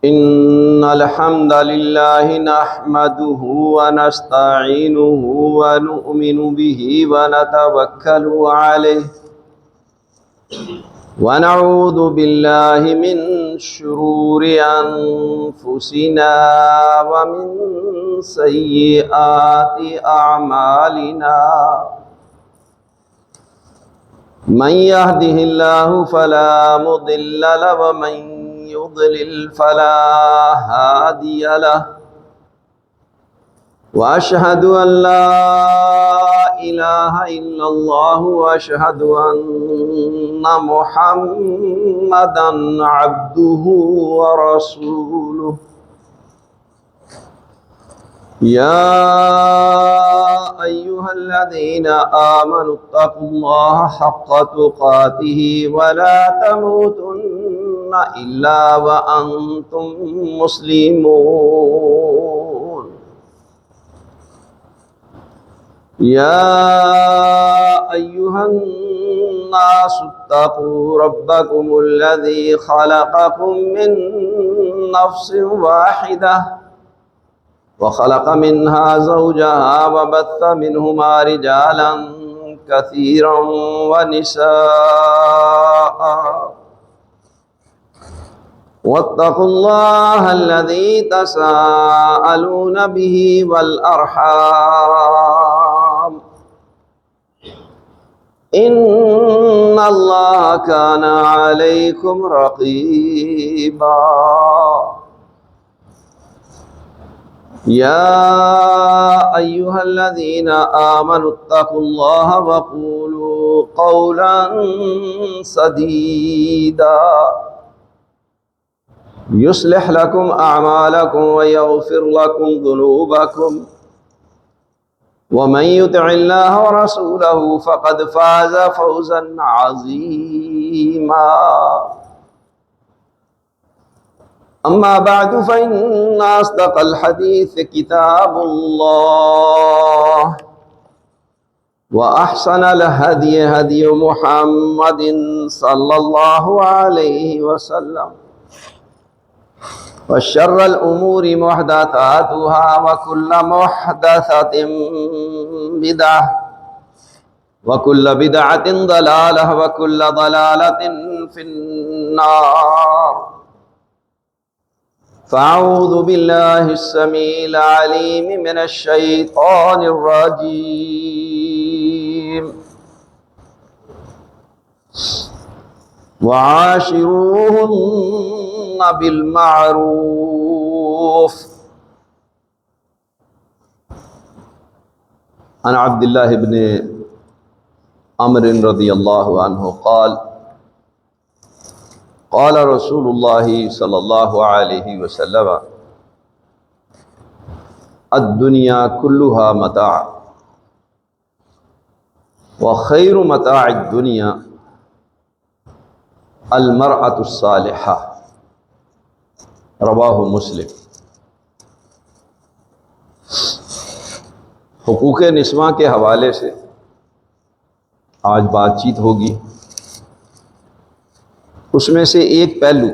إن الحمد لله نحمده ونستعينه ونؤمن به ونتوكل عليه ونعوذ بالله من شرور أنفسنا ومن سيئات أعمالنا من يهده الله فلا مضل له ومن يضلل فلا هادي له وأشهد أن لا إله إلا الله وأشهد أن محمدا عبده ورسوله يا أيها الذين آمنوا اتقوا الله حق تقاته ولا تموتن إلا وأنتم مسلمون يا أيها الناس اتقوا ربكم الذي خلقكم من نفس واحدة وخلق منها زوجها وبث منهما رجالا كثيرا ونساء واتقوا الله الذي تساءلون به والأرحام إن الله كان عليكم رقيبا يا أيها الذين آمنوا اتقوا الله وقولوا قولا سديدا يصلح لكم أعمالكم ويغفر لكم ذنوبكم ومن يطع الله ورسوله فقد فاز فوزا عظيما أما بعد فإن أصدق الحديث كتاب الله وأحسن الهدي هدي محمد صلى الله عليه وسلم وشر الأمور محدثاتها وكل محدثة بدعة وكل بدعة ضلالة وكل ضلالة في النار فأعوذ بالله السميع العليم من الشيطان الرجيم وعاشروهن بالمعروف عن عبد الله بن عمرو رضي الله عنه قال قال رسول الله صلى الله عليه وسلم الدنيا كلها متاع وخير متاع الدنيا المرأة الصالحة رواہ مسلم۔ حقوق نسواں کے حوالے سے آج بات چیت ہوگی۔ اس میں سے ایک پہلو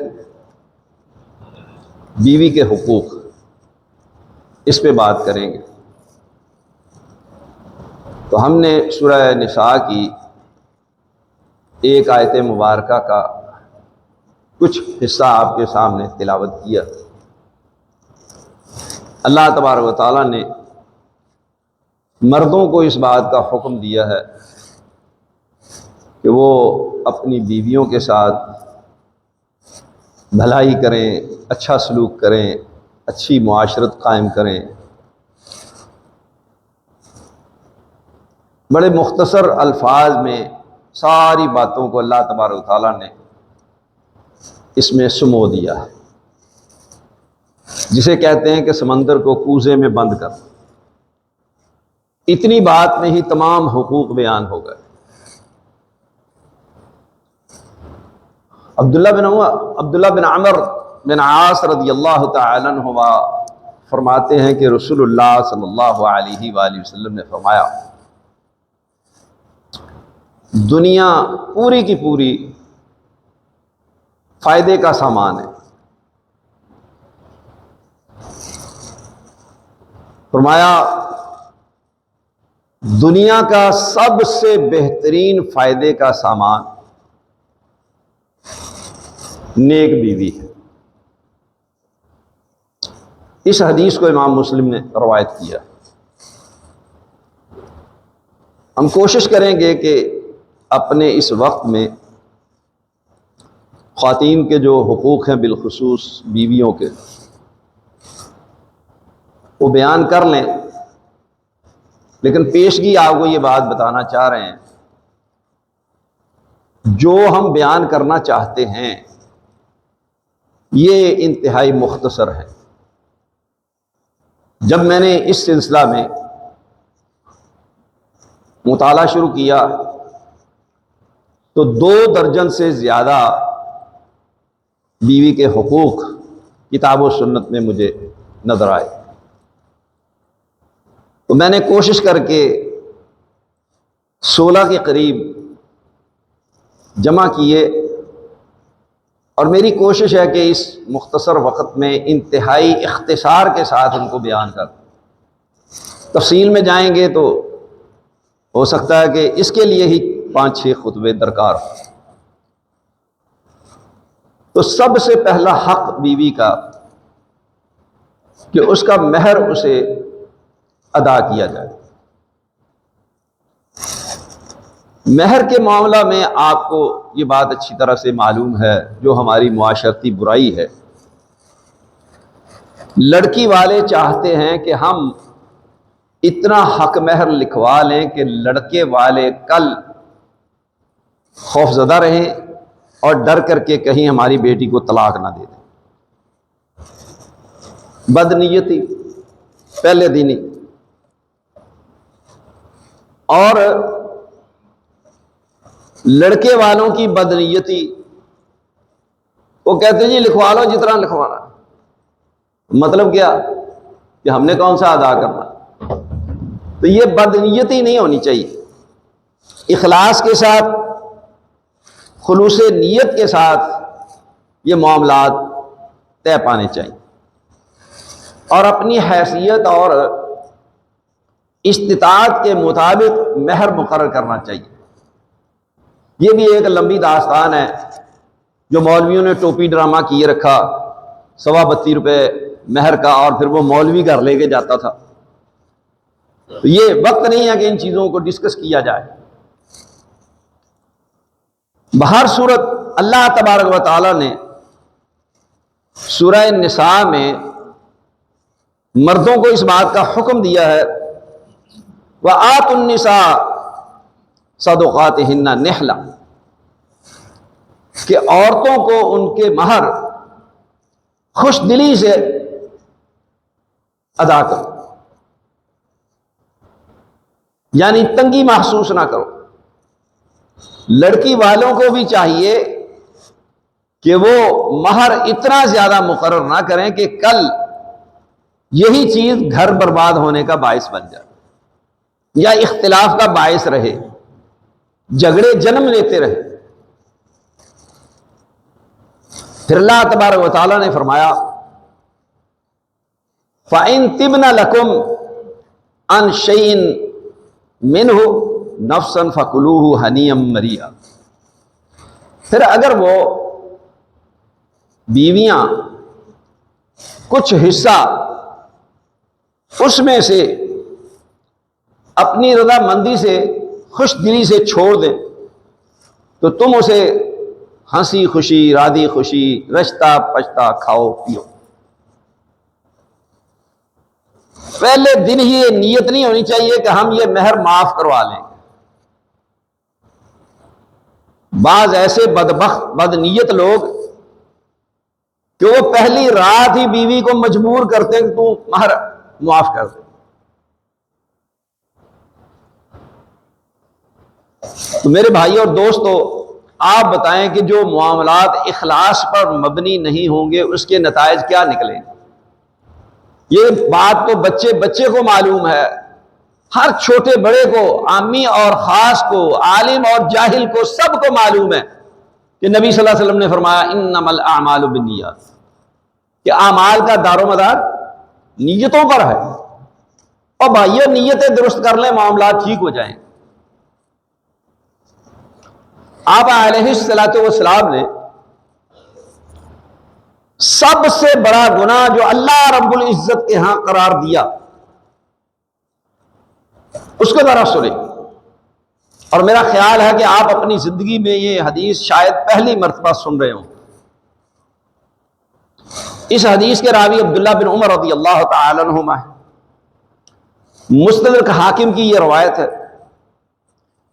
بیوی کے حقوق، اس پہ بات کریں گے۔ تو ہم نے سورہ نساء کی ایک آیت مبارکہ کا کچھ حصہ آپ کے سامنے تلاوت کیا۔ اللہ تبارک و تعالیٰ نے مردوں کو اس بات کا حکم دیا ہے کہ وہ اپنی بیویوں کے ساتھ بھلائی کریں، اچھا سلوک کریں، اچھی معاشرت قائم کریں۔ بڑے مختصر الفاظ میں ساری باتوں کو اللہ تبارک و تعالیٰ نے اس میں سمو دیا ہے، جسے کہتے ہیں کہ سمندر کو کوزے میں بند کر۔ اتنی بات میں ہی تمام حقوق بیان ہو گئے۔ عبداللہ بن عمر بن عاص رضی اللہ تعالی عنہما فرماتے ہیں کہ رسول اللہ صلی اللہ علیہ وآلہ وسلم نے فرمایا، دنیا پوری کی پوری فائدے کا سامان ہے، فرمایا دنیا کا سب سے بہترین فائدے کا سامان نیک بیوی ہے۔ اس حدیث کو امام مسلم نے روایت کیا۔ ہم کوشش کریں گے کہ اپنے اس وقت میں خواتین کے جو حقوق ہیں بالخصوص بیویوں کے وہ بیان کر لیں، لیکن پیشگی آپ کو یہ بات بتانا چاہ رہے ہیں، جو ہم بیان کرنا چاہتے ہیں یہ انتہائی مختصر ہے۔ جب میں نے اس سلسلہ میں مطالعہ شروع کیا تو 2 درجن سے زیادہ بیوی کے حقوق کتاب و سنت میں مجھے نظر آئے، تو میں نے کوشش کر کے 16 کے قریب جمع کیے، اور میری کوشش ہے کہ اس مختصر وقت میں انتہائی اختصار کے ساتھ ان کو بیان کر۔ تفصیل میں جائیں گے تو ہو سکتا ہے کہ اس کے لیے ہی 5-6 خطبے درکار ہوں۔ تو سب سے پہلا حق بیوی کا کہ اس کا مہر اسے ادا کیا جائے۔ مہر کے معاملہ میں آپ کو یہ بات اچھی طرح سے معلوم ہے، جو ہماری معاشرتی برائی ہے، لڑکی والے چاہتے ہیں کہ ہم اتنا حق مہر لکھوا لیں کہ لڑکے والے کل خوف زدہ رہیں اور ڈر کر کے کہیں ہماری بیٹی کو طلاق نہ دے دیں۔ بدنیتی پہلے دن ہی، اور لڑکے والوں کی بدنیتی، وہ کہتے ہیں جی لکھوا لو جتنا لکھوانا۔ مطلب کیا کہ ہم نے کون سا ادا کرنا؟ تو یہ بدنیتی نہیں ہونی چاہیے، اخلاص کے ساتھ، خلوص نیت کے ساتھ یہ معاملات طے پانے چاہیے، اور اپنی حیثیت اور استطاعت کے مطابق مہر مقرر کرنا چاہیے۔ یہ بھی ایک لمبی داستان ہے جو مولویوں نے ٹوپی ڈرامہ کیے رکھا، 32 روپے مہر کا، اور پھر وہ مولوی گھر لے کے جاتا تھا۔ تو یہ وقت نہیں ہے کہ ان چیزوں کو ڈسکس کیا جائے۔ بہر صورت اللہ تبارک و تعالی نے سورہ نساء میں مردوں کو اس بات کا حکم دیا ہے وَآتُوا النِّسَاءَ صَدُقَاتِهِنَّ نِحْلَةً، کہ عورتوں کو ان کے مہر خوش دلی سے ادا کرو، یعنی تنگی محسوس نہ کرو۔ لڑکی والوں کو بھی چاہیے کہ وہ مہر اتنا زیادہ مقرر نہ کریں کہ کل یہی چیز گھر برباد ہونے کا باعث بن جائے یا اختلاف کا باعث رہے، جھگڑے جنم لیتے رہے۔ پھر اللہ تبارک و تعالیٰ نے فرمایا فَإِن تِبْنَ لَكُمْ عَنْ شَيْءٍ مِّنْهُ نَفْسًا فَكُلُوهُ هَنِيًّا مَرِيئًا، پھر اگر وہ بیویاں کچھ حصہ اس میں سے اپنی رضا مندی سے، خوش دلی سے چھوڑ دیں تو تم اسے ہنسی خوشی، راضی خوشی، رشتہ پشتہ کھاؤ پیو۔ پہلے دن ہی یہ نیت نہیں ہونی چاہیے کہ ہم یہ مہر معاف کروا لیں۔ بعض ایسے بدبخت بدنیت لوگ کہ وہ پہلی رات ہی بیوی کو مجبور کرتے ہیں کہ تو مہر معاف کر دے۔ تو میرے بھائی اور دوستو، آپ بتائیں کہ جو معاملات اخلاص پر مبنی نہیں ہوں گے اس کے نتائج کیا نکلیں گے؟ یہ بات تو بچے بچے کو معلوم ہے، ہر چھوٹے بڑے کو، عامی اور خاص کو، عالم اور جاہل کو، سب کو معلوم ہے کہ نبی صلی اللہ علیہ وسلم نے فرمایا انما الاعمال بالنیات، کہ اعمال کا دار و مدار نیتوں پر ہے۔ اور بھائیو نیتیں درست کر لیں، معاملات ٹھیک ہو جائیں۔ آپ علیہ الصلوۃ والسلام نے سب سے بڑا گناہ جو اللہ رب العزت کے ہاں قرار دیا اس کو ذرا سنیں، اور میرا خیال ہے کہ آپ اپنی زندگی میں یہ حدیث شاید پہلی مرتبہ سن رہے ہوں۔ اس حدیث کے راوی عبداللہ بن عمر رضی اللہ تعالی عنہما ہے۔ مستدرک حاکم کی یہ روایت ہے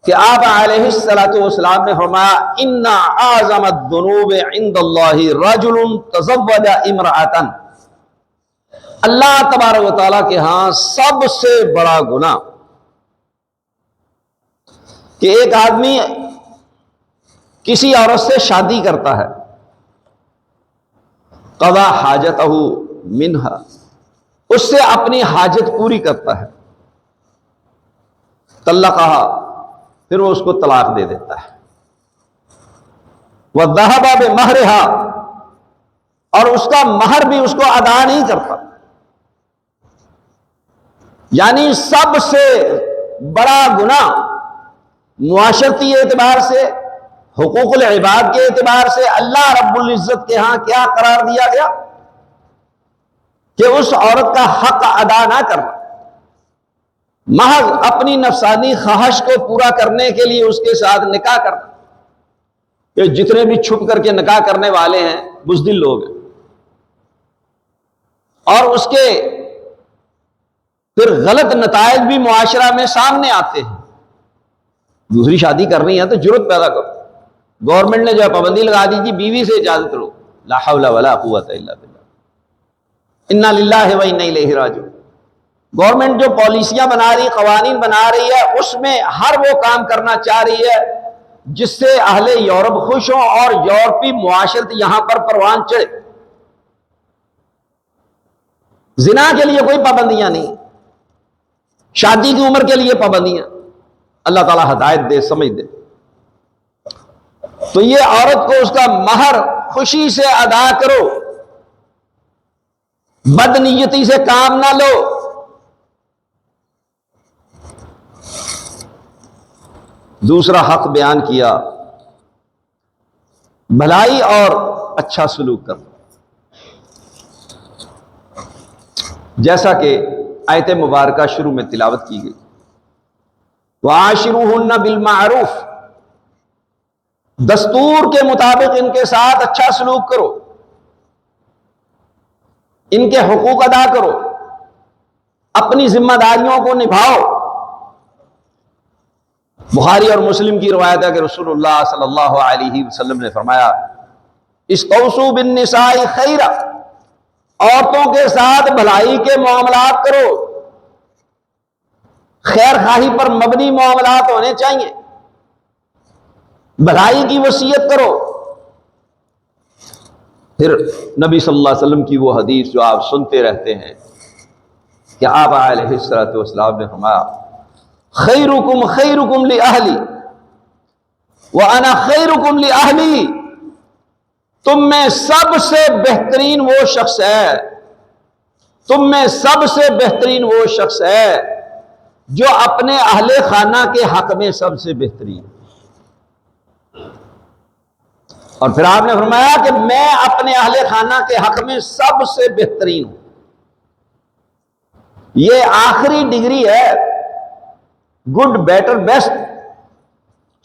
کہ آپ علیہ الصلوۃ والسلام نے فرمایا ان اعظم الذنوب عند اللہ رجل تزوج امرأة، اللہ تبارک و تعالیٰ کے ہاں سب سے بڑا گناہ کہ ایک آدمی کسی عورت سے شادی کرتا ہے، قضا حاجتہ منہا، اس سے اپنی حاجت پوری کرتا ہے، طلقہا، پھر وہ اس کو طلاق دے دیتا ہے، وَذَهَبَ بِمَهْرِهَا، اور اس کا مہر بھی اس کو ادا نہیں کرتا۔ یعنی سب سے بڑا گناہ معاشرتی اعتبار سے، حقوق العباد کے اعتبار سے اللہ رب العزت کے ہاں کیا قرار دیا گیا کہ اس عورت کا حق ادا نہ کرنا، محض اپنی نفسانی خواہش کو پورا کرنے کے لیے اس کے ساتھ نکاح کرنا۔ کہ جتنے بھی چھپ کر کے نکاح کرنے والے ہیں بزدل لوگ ہیں، اور اس کے پھر غلط نتائج بھی معاشرہ میں سامنے آتے ہیں۔ دوسری شادی کرنی ہے تو جرت پیدا کرو، گورنمنٹ نے جو پابندی لگا دی کہ بیوی سے اجازت لو، لا حول ولا قوت الا باللہ، انا للہ و انا الیہ راجعون۔ گورنمنٹ جو پالیسیاں بنا رہی، قوانین بنا رہی ہے، اس میں ہر وہ کام کرنا چاہ رہی ہے جس سے اہل یورپ خوش ہوں اور یورپی معاشرت یہاں پر پروان چڑھے۔ زنا کے لیے کوئی پابندیاں نہیں، شادی کی عمر کے لیے پابندیاں، اللہ تعالیٰ ہدایت دے، سمجھ دے۔ تو یہ عورت کو اس کا مہر خوشی سے ادا کرو، بد نیتی سے کام نہ لو۔ دوسرا حق بیان کیا، بھلائی اور اچھا سلوک کرو، جیسا کہ آیت مبارکہ شروع میں تلاوت کی گئی، وَعَاشِرُوهُنَّ بِالْمَعْرُوفِ، دستور کے مطابق ان کے ساتھ اچھا سلوک کرو، ان کے حقوق ادا کرو، اپنی ذمہ داریوں کو نبھاؤ۔ بخاری اور مسلم کی روایت ہے کہ رسول اللہ صلی اللہ علیہ وسلم نے فرمایا استوصوا بالنساء خیرا، عورتوں کے ساتھ بھلائی کے معاملات کرو، خیر خواہی پر مبنی معاملات ہونے چاہیے، بھلائی کی وصیت کرو۔ پھر نبی صلی اللہ علیہ وسلم کی وہ حدیث جو آپ سنتے رہتے ہیں کہ آپ علیہ الصلوۃ والسلام نے فرمایا خیرکم خیرکم لأہلی وَأَنَا خَيْرُكُمْ لِأَهْلِي، تم میں سب سے بہترین وہ شخص ہے، تم میں سب سے بہترین وہ شخص ہے جو اپنے اہل خانہ کے حق میں سب سے بہترین۔ اور پھر آپ نے فرمایا کہ میں اپنے اہل خانہ کے حق میں سب سے بہترین ہوں۔ یہ آخری ڈگری ہے، good, better, best,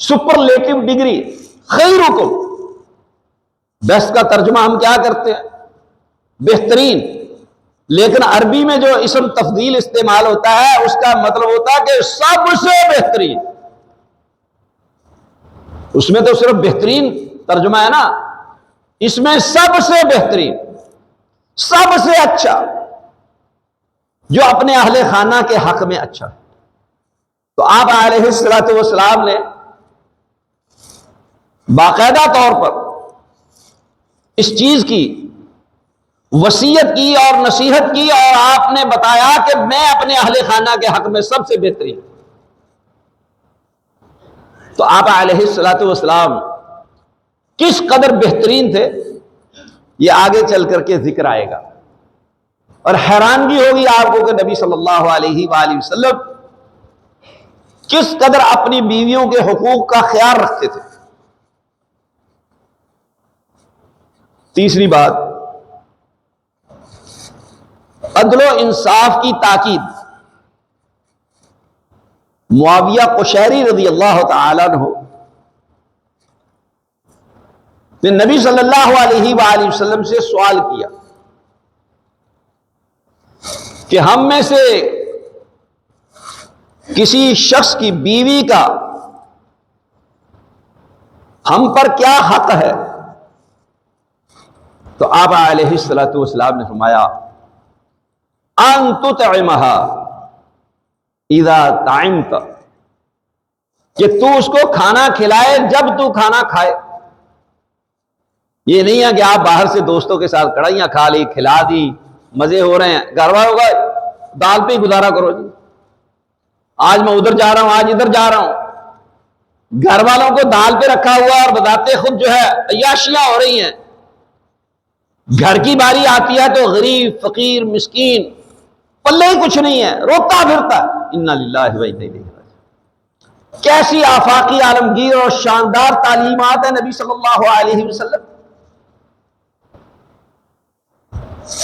superlative degree, خیرکم۔ بیسٹ کا ترجمہ ہم کیا کرتے ہیں؟ بہترین، لیکن عربی میں جو اسم تفضیل استعمال ہوتا ہے اس کا مطلب ہوتا ہے کہ سب سے بہترین۔ اس میں تو صرف بہترین ترجمہ ہے نا، اس میں سب سے بہترین، سب سے اچھا، جو اپنے اہل خانہ کے حق میں اچھا ہے۔ تو آپ علیہ الصلوۃ والسلام نے باقاعدہ طور پر اس چیز کی وصیت کی اور نصیحت کی، اور آپ نے بتایا کہ میں اپنے اہل خانہ کے حق میں سب سے بہترین۔ تو آپ علیہ الصلوۃ والسلام کس قدر بہترین تھے یہ آگے چل کر کے ذکر آئے گا، اور حیرانگی ہوگی آپ کو کہ نبی صلی اللہ علیہ وآلہ وسلم کس قدر اپنی بیویوں کے حقوق کا خیال رکھتے تھے۔ تیسری بات، عدل و انصاف کی تاکید۔ معاویہ قشیری رضی اللہ تعالیٰ عنہ نے نبی صلی اللہ علیہ وآلہ وسلم سے سوال کیا کہ ہم میں سے کسی شخص کی بیوی کا ہم پر کیا حق ہے؟ تو آپ علیہ الصلوۃ والسلام نے فرمایا ان تطعمها اذا طعمت، کہ تو اس کو کھانا کھلائے جب تو کھانا کھائے۔ یہ نہیں ہے کہ آپ باہر سے دوستوں کے ساتھ کڑھائیاں کھا لی، کھلا دی، مزے ہو رہے ہیں، گھر والوں کا دال پہ ہی گزارا کرو جی، آج میں ادھر جا رہا ہوں، آج ادھر جا رہا ہوں۔ گھر والوں کو دال پہ رکھا ہوا اور بتاتے خود جو ہے عیاشیاں ہو رہی ہیں، گھر کی باری آتی ہے تو غریب فقیر مسکین پلے ہی کچھ نہیں ہے، روتا پھرتا۔ انا للہ و انا الیہ راجعون۔ کیسی آفاقی عالمگیر اور شاندار تعلیمات ہیں نبی صلی اللہ علیہ وسلم،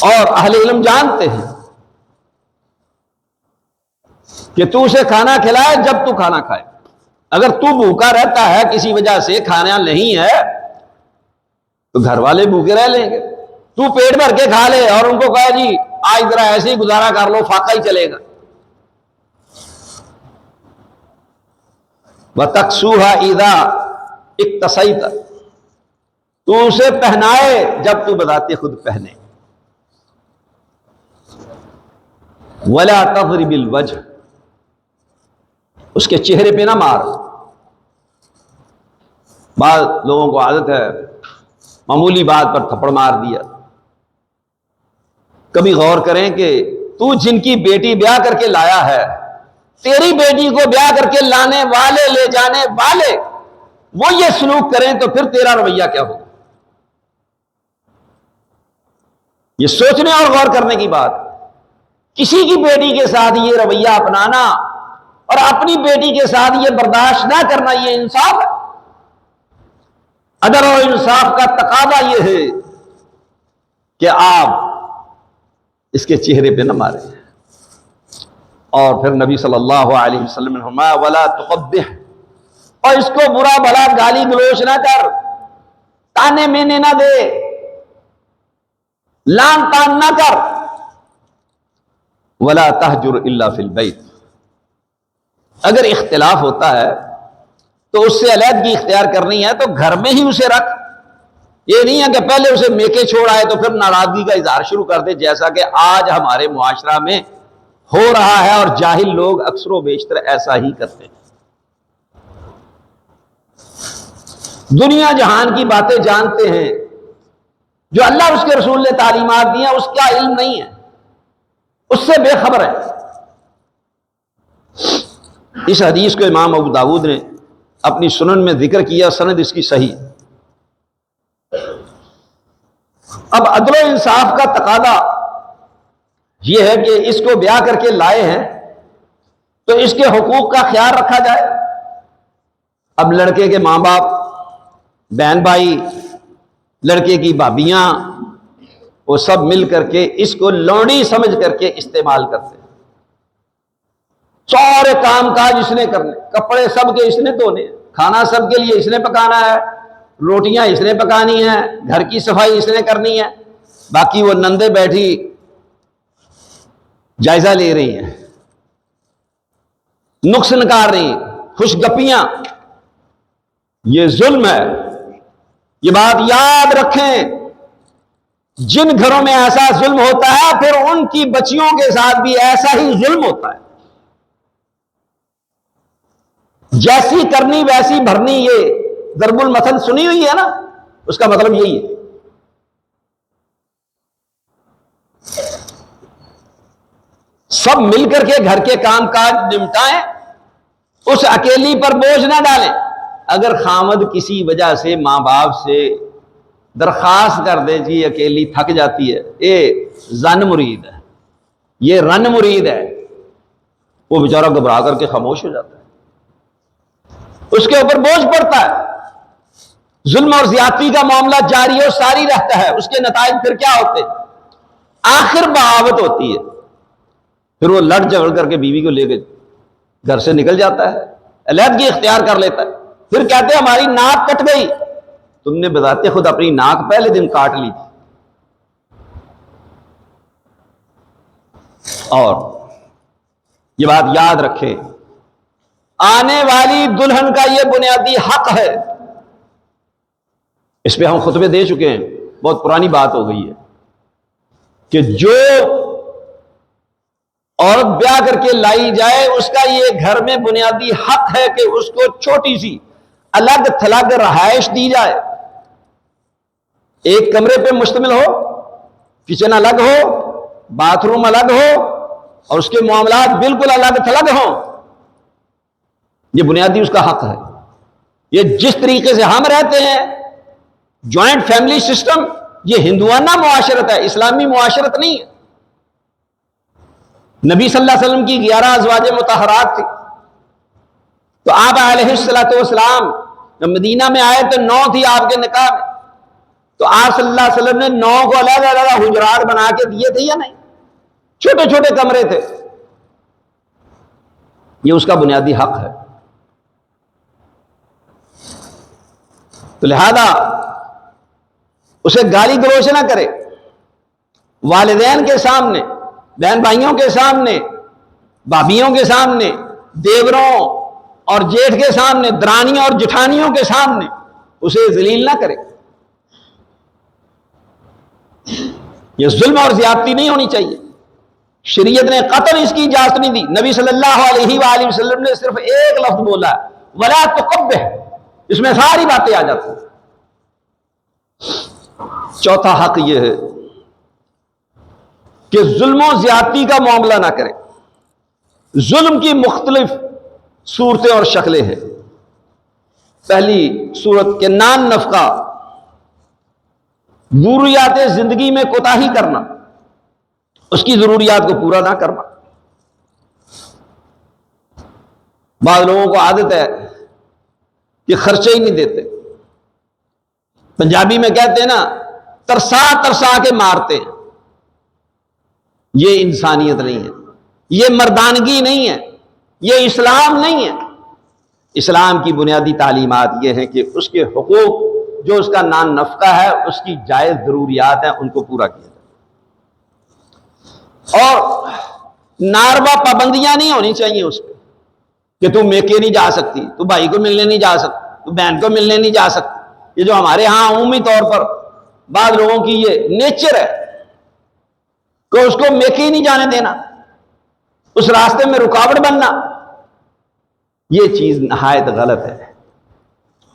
اور اہل علم جانتے ہیں کہ تو اسے کھانا کھلائے جب تو کھانا کھائے۔ اگر تو بھوکا رہتا ہے کسی وجہ سے، کھانا نہیں ہے، تو گھر والے بھوکے رہ لیں گے، تو پیٹ بھر کے کھا لے اور ان کو کہا جی آج ذرا ایسے ہی گزارا کر لو، فاقہ ہی چلے گا۔ وَتَكْسُوهَا إِذَا اِكْتَسَيْتَ، تو اسے پہنائے جب تو بذات خود پہنے۔ وَلَا تَضْرِبِ الْوَجْهَ، اس کے چہرے پہ نہ مار۔ بعض لوگوں کو عادت ہے معمولی بات پر تھپڑ مار دیا۔ کبھی غور کریں کہ تو جن کی بیٹی بیاہ کر کے لایا ہے، تیری بیٹی کو بیاہ کر کے لانے والے، لے جانے والے وہ یہ سلوک کریں تو پھر تیرا رویہ کیا ہوگا؟ یہ سوچنے اور غور کرنے کی بات۔ کسی کی بیٹی کے ساتھ یہ رویہ اپنانا اور اپنی بیٹی کے ساتھ یہ برداشت نہ کرنا، یہ انصاف ہے؟ عدل و انصاف کا تقاضا یہ ہے کہ آپ اس کے چہرے پہ نہ ماریں۔ اور پھر نبی صلی اللہ علیہ وسلم نے فرمایا وَلَا تُقَبِّحْ، اور اس کو برا بھلا گالی گلوچ نہ کر، تانے مینے نہ دے، لان تان نہ کر۔ وَلَا تَهْجُرْ إِلَّا فِي الْبَيْتِ، اگر اختلاف ہوتا ہے تو اس سے علیحدگی اختیار کرنی ہے تو گھر میں ہی اسے رکھ۔ یہ نہیں ہے کہ پہلے اسے میکے چھوڑ آئے تو پھر ناراضگی کا اظہار شروع کر دے، جیسا کہ آج ہمارے معاشرہ میں ہو رہا ہے، اور جاہل لوگ اکثر و بیشتر ایسا ہی کرتے ہیں۔ دنیا جہان کی باتیں جانتے ہیں، جو اللہ اور اس کے رسول نے تعلیمات دی ہیں اس کا علم نہیں ہے، اس سے بے خبر ہے۔ اس حدیث کو امام ابو داؤد نے اپنی سنن میں ذکر کیا، سند اس کی صحیح۔ اب عدل و انصاف کا تقاضا یہ ہے کہ اس کو بیاہ کر کے لائے ہیں تو اس کے حقوق کا خیال رکھا جائے۔ اب لڑکے کے ماں باپ، بہن بھائی، لڑکے کی بھابیاں، وہ سب مل کر کے اس کو لونڈی سمجھ کر کے استعمال کرتے ہیں۔ سارے کام کاج اس نے کرنے، کپڑے سب کے اس نے دھونے، کھانا سب کے لیے اس نے پکانا ہے، روٹیاں اس نے پکانی ہیں، گھر کی صفائی اس نے کرنی ہے، باقی وہ نندے بیٹھی جائزہ لے رہی ہیں، نقص نکال رہی ہیں، خوش گپیاں۔ یہ ظلم ہے، یہ بات یاد رکھیں۔ جن گھروں میں ایسا ظلم ہوتا ہے پھر ان کی بچیوں کے ساتھ بھی ایسا ہی ظلم ہوتا ہے۔ جیسی کرنی ویسی بھرنی، یہ ضرب المثل سنی ہوئی ہے نا، اس کا مطلب یہی ہے۔ سب مل کر کے گھر کے کام کاج نمٹائیں، اس اکیلی پر بوجھ نہ ڈالیں۔ اگر خامد کسی وجہ سے ماں باپ سے درخواست کر دے جی اکیلی تھک جاتی ہے، یہ زن مرید ہے، یہ رن مرید ہے، وہ بیچارہ گھبرا کر کے خاموش ہو جاتا ہے، اس کے اوپر بوجھ پڑتا ہے، ظلم اور زیادتی کا معاملہ جاری اور ساری رہتا ہے، اس کے نتائج پھر کیا ہوتے ہیں؟ آخر بغاوت ہوتی ہے، پھر وہ لڑ جھگڑ کر کے بیوی کو لے کے گھر سے نکل جاتا ہے، علیحدگی اختیار کر لیتا ہے، پھر کہتے ہیں ہماری ناک کٹ گئی، تم نے بذات خود اپنی ناک پہلے دن کاٹ لی تھی۔ اور یہ بات یاد رکھیں، آنے والی دلہن کا یہ بنیادی حق ہے، اس پہ ہم خطبے دے چکے ہیں، بہت پرانی بات ہو گئی ہے، کہ جو عورت بیاہ کر کے لائی جائے اس کا یہ گھر میں بنیادی حق ہے کہ اس کو چھوٹی سی الگ تھلگ رہائش دی جائے، ایک کمرے پہ مشتمل ہو، کچن الگ ہو، باتھ روم الگ ہو، اور اس کے معاملات بالکل الگ تھلگ ہوں، یہ بنیادی اس کا حق ہے۔ یہ جس طریقے سے ہم رہتے ہیں جوائنٹ فیملی سسٹم، یہ ہندوانہ معاشرت ہے، اسلامی معاشرت نہیں ہے۔ نبی صلی اللہ علیہ وسلم کی 11 ازواج مطہرات تھی، تو آپ علیہ السلام جب مدینہ میں آئے تو 9 تھی آپ کے نکاح میں، تو آپ صلی اللہ علیہ وسلم نے 9 کو الگ الگ حجرات بنا کے دیے تھے یا نہیں؟ چھوٹے چھوٹے کمرے تھے، یہ اس کا بنیادی حق ہے۔ تو لہذا اسے گالی گلوچ نہ کرے، والدین کے سامنے، بہن بھائیوں کے سامنے، بھابھیوں کے سامنے، دیوروں اور جیٹھ کے سامنے، درانیوں اور جٹھانیوں کے سامنے اسے ذلیل نہ کرے۔ یہ ظلم اور زیادتی نہیں ہونی چاہیے، شریعت نے قطعاً اس کی اجازت نہیں دی۔ نبی صلی اللہ علیہ وآلہ وسلم نے صرف ایک لفظ بولا ہے، وَلَا تُقَبِّحْ، اس میں ساری باتیں آ جاتی ہیں۔ چوتھا حق یہ ہے کہ ظلم و زیادتی کا معاملہ نہ کرے۔ ظلم کی مختلف صورتیں اور شکلیں ہیں۔ پہلی صورت کے نان نفقہ، ضروریات زندگی میں کوتاہی کرنا، اس کی ضروریات کو پورا نہ کرنا۔ بعض لوگوں کو عادت ہے کہ خرچے ہی نہیں دیتے، پنجابی میں کہتے ہیں نا، ترسا ترسا کے مارتے ہیں۔ یہ انسانیت نہیں ہے، یہ مردانگی نہیں ہے، یہ اسلام نہیں ہے۔ اسلام کی بنیادی تعلیمات یہ ہیں کہ اس کے حقوق، جو اس کا نان نفقہ ہے، اس کی جائز ضروریات ہیں، ان کو پورا کیا جائے، اور ناروا پابندیاں نہیں ہونی چاہیے اس پہ، کہ تم میکے نہیں جا سکتی، تو بھائی کو ملنے نہیں جا سکتی، تو بہن کو ملنے نہیں جا سکتی۔ یہ جو ہمارے ہاں عمومی طور پر بعض لوگوں کی یہ نیچر ہے کہ اس کو میکے ہی نہیں جانے دینا، اس راستے میں رکاوٹ بننا، یہ چیز نہایت غلط ہے۔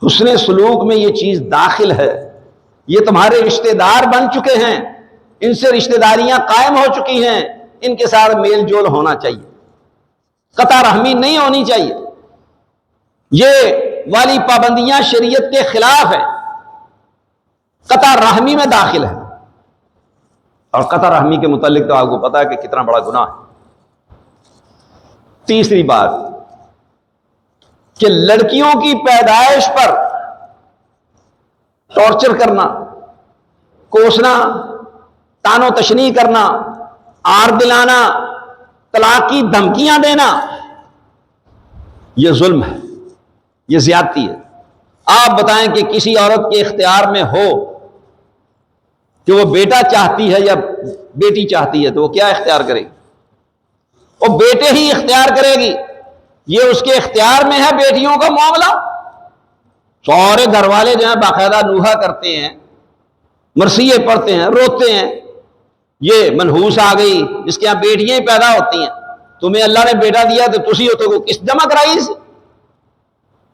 حسن سلوک میں یہ چیز داخل ہے، یہ تمہارے رشتہ دار بن چکے ہیں، ان سے رشتہ داریاں قائم ہو چکی ہیں، ان کے ساتھ میل جول ہونا چاہیے، قطع رحمی نہیں ہونی چاہیے۔ یہ والی پابندیاں شریعت کے خلاف ہیں، قطع رحمی میں داخل ہے، اور قطع رحمی کے متعلق تو آپ کو پتا ہے کہ کتنا بڑا گناہ ہے۔ تیسری بات کہ لڑکیوں کی پیدائش پر ٹارچر کرنا، کوسنا، تان و تشنیع کرنا، آر دلانا، طلاق کی دھمکیاں دینا، یہ ظلم ہے، یہ زیادتی ہے۔ آپ بتائیں کہ کسی عورت کے اختیار میں ہو کہ وہ بیٹا چاہتی ہے یا بیٹی چاہتی ہے، تو وہ کیا اختیار کرے گی؟ وہ بیٹے ہی اختیار کرے گی۔ یہ اس کے اختیار میں ہے بیٹیوں کا معاملہ۔ سارے گھر والے جو ہیں باقاعدہ نوحہ کرتے ہیں، مرثیے پڑھتے ہیں، روتے ہیں، یہ منحوس آ گئی، اس کے یہاں بیٹیاں ہی پیدا ہوتی ہیں، تمہیں اللہ نے بیٹا دیا تو تسی ہو تو کس جمع کرائی اسے؟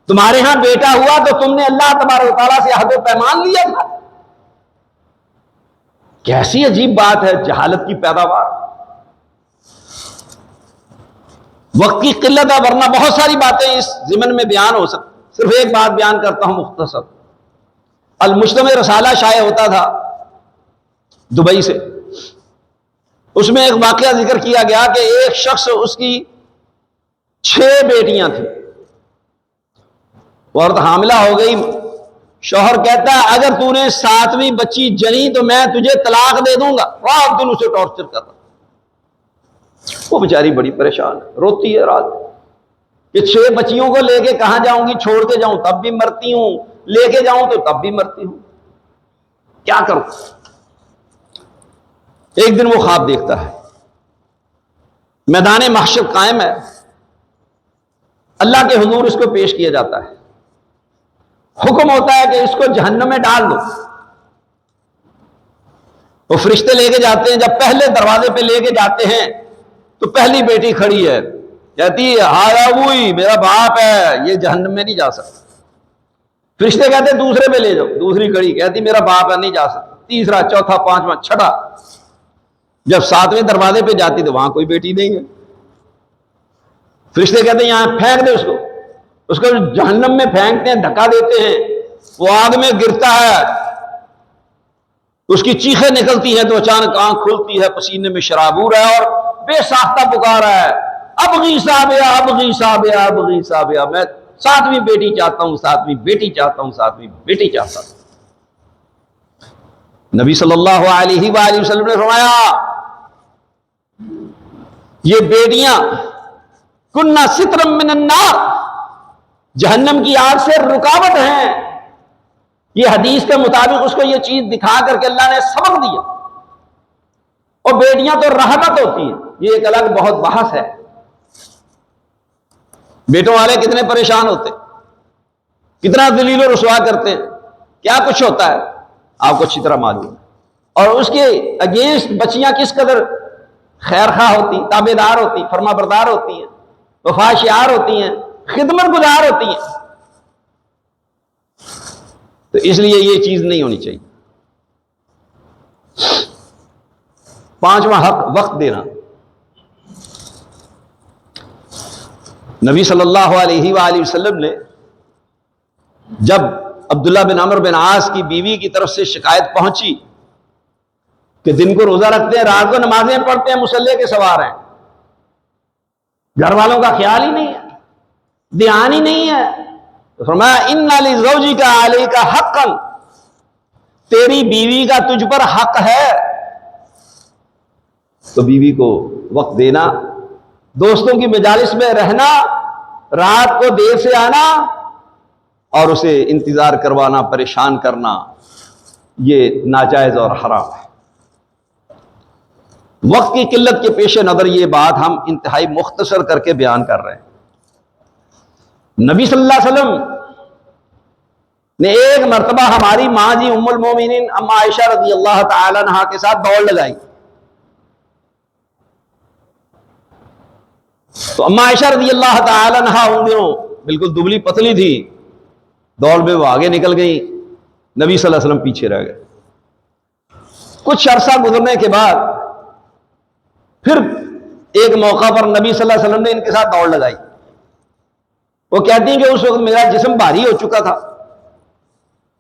تمہارے ہاں بیٹا ہوا تو تم نے اللہ تبارک و تعالیٰ سے عہد و پیمان لیا تھا۔ کیسی عجیب بات ہے، جہالت کی پیداوار۔ وقت کی قلت ہے، ورنہ بہت ساری باتیں اس ضمن میں بیان ہو سکتی، صرف ایک بات بیان کرتا ہوں مختصر۔ المجتمع رسالہ شائع ہوتا تھا دبئی سے، اس میں ایک واقعہ ذکر کیا گیا کہ ایک شخص، اس کی 6 بیٹیاں تھیں، عورت حاملہ ہو گئی، شوہر کہتا ہے اگر تو نے 7ویں بچی جنی تو میں تجھے طلاق دے دوں گا، رات دن اسے ٹارچر کر رہا۔ وہ بیچاری بڑی پریشان ہے، روتی ہے رات کہ 6 بچیوں کو لے کے کہاں جاؤں گی، چھوڑ کے جاؤں تب بھی مرتی ہوں، لے کے جاؤں تو تب بھی مرتی ہوں، کیا کروں؟ ایک دن وہ خواب دیکھتا ہے، میدان محشر قائم ہے، اللہ کے حضور اس کو پیش کیا جاتا ہے، حکم ہوتا ہے کہ اس کو جہنم میں ڈال دو۔ وہ فرشتے لے کے جاتے ہیں، جب پہلے دروازے پہ لے کے جاتے ہیں تو پہلی بیٹی کھڑی ہے، کہتی ہے ہاں ابوئی میرا باپ ہے، یہ جہنم میں نہیں جا سکتا۔ فرشتے کہتے ہیں دوسرے پہ لے جاؤ، دوسری کھڑی کہتی میرا باپ ہے، نہیں جا سکتا۔ تیسرا، چوتھا، پانچواں، چھٹا، جب 7ویں دروازے پہ جاتی تو وہاں کوئی بیٹی نہیں ہے۔ فرشتے کہتے ہیں یہاں پھینک دے اس کو جہنم میں پھینکتے ہیں، دھکا دیتے ہیں، وہ آگ میں گرتا ہے، اس کی چیخیں نکلتی ہیں تو اچانک آنکھ کھلتی ہے، پسینے میں شرابور ہے اور بے ساختہ پکارا ہے ابغی صابیہ ابغی صابیہ ابغی صابیہ، میں 7ویں بیٹی چاہتا ہوں، 7ویں بیٹی چاہتا ہوں، 7ویں بیٹی چاہتا ہوں۔ نبی صلی اللہ علیہ وآلہ وسلم نے فرمایا یہ بیٹیاں کننا سترم من النار، جہنم کی آگ سے رکاوٹ ہیں۔ یہ حدیث کے مطابق اس کو یہ چیز دکھا کر کے اللہ نے سبق دیا۔ اور بیٹیاں تو رحمت ہوتی ہیں، یہ ایک الگ بہت بحث ہے۔ بیٹوں والے کتنے پریشان ہوتے، کتنا ذلیل و رسوا کرتے ہیں، کیا کچھ ہوتا ہے آپ کو اچھی طرح معلوم ہے۔ اور اس کے اگینسٹ بچیاں کس قدر خیر خواہ ہوتی، تابع دار ہوتی، فرما بردار ہوتی ہیں، وفا شعار ہوتی ہیں، خدمت گزار ہوتی ہیں۔ تو اس لیے یہ چیز نہیں ہونی چاہیے۔ 5واں حق وقت دینا۔ نبی صلی اللہ علیہ وآلہ وسلم نے جب عبداللہ بن عمرو بن عاص کی بیوی کی طرف سے شکایت پہنچی کہ دن کو روزہ رکھتے ہیں، رات کو نمازیں پڑھتے ہیں، مصلی کے سوار ہیں، گھر والوں کا خیال ہی نہیں ہے، دھیان ہی نہیں ہے، تو فرمایا ان لزوجک علیک حقا، تیری بیوی کا تجھ پر حق ہے۔ تو بیوی کو وقت دینا، دوستوں کی مجالس میں رہنا، رات کو دیر سے آنا اور اسے انتظار کروانا، پریشان کرنا، یہ ناجائز اور حرام ہے۔ وقت کی قلت کے پیش نظر یہ بات ہم انتہائی مختصر کر کے بیان کر رہے ہیں۔ نبی صلی اللہ علیہ وسلم نے ایک مرتبہ ہماری ماں جی ام المومنین اما عائشہ رضی اللہ تعالی عنہا کے ساتھ دوڑ لگائی۔ تو اما عائشہ رضی اللہ تعالی عنہا ان دنوں بالکل دبلی پتلی تھی، دوڑ میں وہ آگے نکل گئی، نبی صلی اللہ علیہ وسلم پیچھے رہ گئے۔ کچھ عرصہ گزرنے کے بعد پھر ایک موقع پر نبی صلی اللہ علیہ وسلم نے ان کے ساتھ دوڑ لگائی۔ وہ کہتی ہیں کہ اس وقت میرا جسم بھاری ہو چکا تھا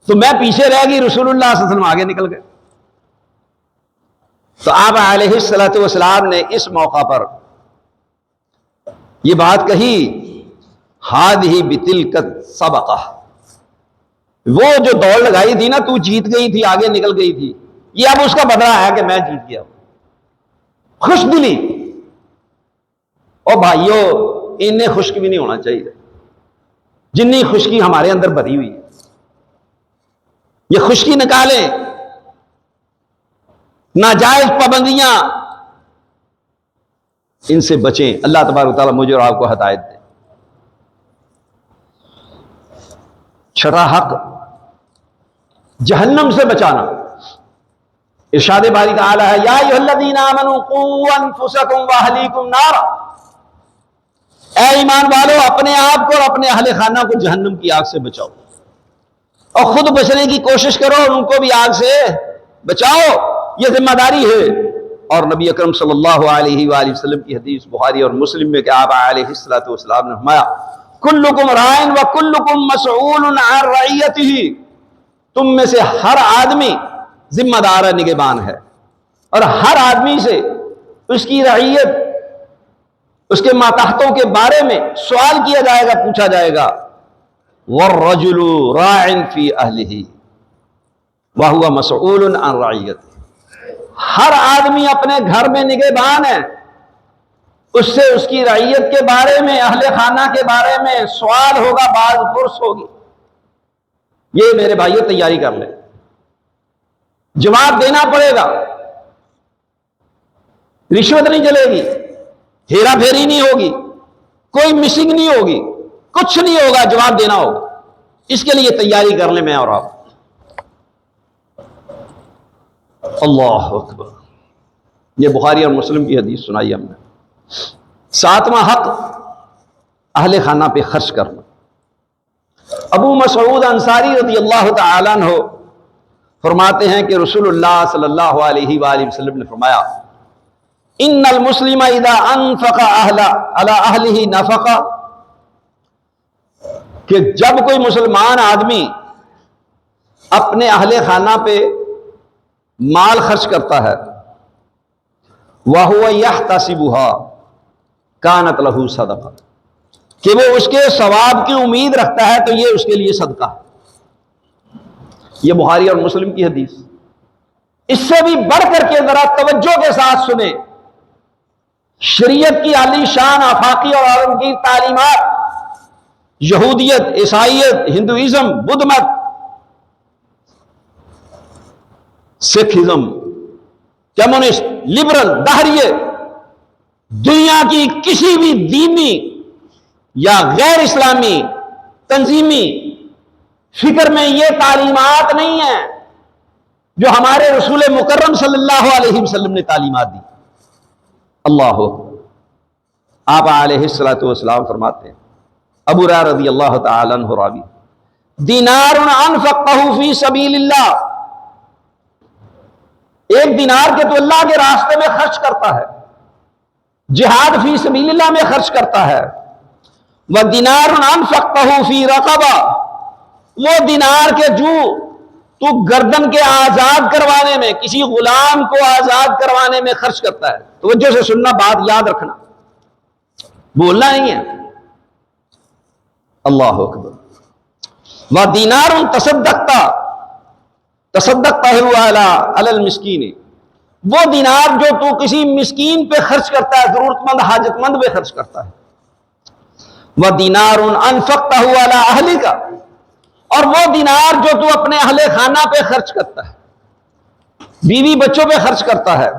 تو میں پیچھے رہ گئی، رسول اللہ صلی اللہ علیہ وسلم آگے نکل گئے۔ تو آپ علیہ الصلوۃ والسلام نے اس موقع پر یہ بات کہی ہذہ بتلک السبقہ، وہ جو دوڑ لگائی تھی نا، تو جیت گئی تھی، آگے نکل گئی تھی، یہ اب اس کا بدلہ ہے کہ میں جیت گیا۔ خوش دلی، اور بھائیو انہیں خشک بھی نہیں ہونا چاہیے جنی خشکی ہمارے اندر بھری ہوئی ہے۔ یہ خشکی نکالیں، ناجائز پابندیاں ان سے بچیں۔ اللہ تبارک و تعالیٰ مجھے اور آپ کو ہدایت دے۔ چھٹا حق جہنم سے بچانا۔ ارشاد باری تعالیٰ ہے یا ایھا الذین آمنوا قوا انفسکم واہلیکم نارا، اے ایمان والو اپنے آپ کو اور اپنے اہل خانہ کو جہنم کی آگ سے بچاؤ، اور خود بچنے کی کوشش کرو اور ان کو بھی آگ سے بچاؤ، یہ ذمہ داری ہے۔ اور نبی اکرم صلی اللہ علیہ وآلہ وسلم کی حدیث بخاری اور مسلم میں کہ آپ علیہ الصلوۃ والسلام نے فرمایا کلکم راع وکلکم مسئول عن رعیتہ، تم میں سے ہر آدمی ذمہ دار نگہبان ہے، اور ہر آدمی سے اس کی رعیت، اس کے ماتحتوں کے بارے میں سوال کیا جائے گا، پوچھا جائے گا۔ والرجل راع فی اہلہ وہو مسئول عن رعیتہ، ہر آدمی اپنے گھر میں نگہبان ہے، اس سے اس کی رعیت کے بارے میں، اہل خانہ کے بارے میں سوال ہوگا، باز پرس ہوگی۔ یہ میرے بھائیو تیاری کر لیں، جواب دینا پڑے گا، رشوت نہیں چلے گی، ہیرا پھیری نہیں ہوگی، کوئی مسنگ نہیں ہوگی، کچھ نہیں ہوگا، جواب دینا ہوگا۔ اس کے لیے تیاری کر لیں میں اور آپ۔ اللہ اکبر، یہ بخاری اور مسلم کی حدیث سنائی ہم نے۔ ساتواں حق اہل خانہ پہ خرچ کرنا۔ ابو مسعود انصاری رضی اللہ تعالیٰ عنہ فرماتے ہیں کہ رسول اللہ صلی اللہ علیہ وآلہ وسلم نے فرمایا، ان المسلم اذا انفق علی اہلہ نفقہ، کہ جب کوئی مسلمان آدمی اپنے اہل خانہ پہ مال خرچ کرتا ہے، وَهُوَ يَحْتَسِبُهَا كَانَتْ لَهُ صَدَقَةً، کہ وہ اس کے ثواب کی امید رکھتا ہے تو یہ اس کے لیے صدقہ ہے۔ یہ بخاری اور مسلم کی حدیث۔ اس سے بھی بڑھ کر کے ذرا توجہ کے ساتھ سنیں، شریعت کی عالی شان آفاقی اور عالمگیر تعلیمات، یہودیت، عیسائیت، ہندوازم، بدھ مت، سکھزم، کمیونسٹ، لبرل، دہریے، دنیا کی کسی بھی دینی یا غیر اسلامی تنظیمی فکر میں یہ تعلیمات نہیں ہیں جو ہمارے رسول مکرم صلی اللہ علیہ وسلم نے تعلیمات دی۔ اللہ آپ علیہ الصلوۃ والسلام فرماتے ہیں، ابو ہریرہ رضی اللہ تعالی عنہ راوی، دینار انفقہ فی سبیل اللہ، ایک دینار کے تو اللہ کے راستے میں خرچ کرتا ہے، جہاد فی سبیل اللہ میں خرچ کرتا ہے۔ وَدِنَارٌ أَنفَقْتَهُ فِي رَقَبَةٍ، وہ دینار کے جو تو گردن کے آزاد کروانے میں، کسی غلام کو آزاد کروانے میں خرچ کرتا ہے۔ توجہ سے سننا، بات یاد رکھنا، بولنا نہیں ہے۔ اللہ اکبر۔ وَدِنَارٌ تَصَدَّقْتَهُ عَلَى الْمِسْكِينِ، وہ دینار جو تو کسی مسکین پہ خرچ کرتا ہے، ضرورت مند حاجت مند پہ خرچ کرتا ہے۔ وَدِنَارٌ أَنفَقْتَهُ عَلَى أَهْلِكَ، اور وہ دینار جو تو اپنے اہل خانہ پہ خرچ کرتا ہے، بیوی بچوں پہ خرچ کرتا ہے۔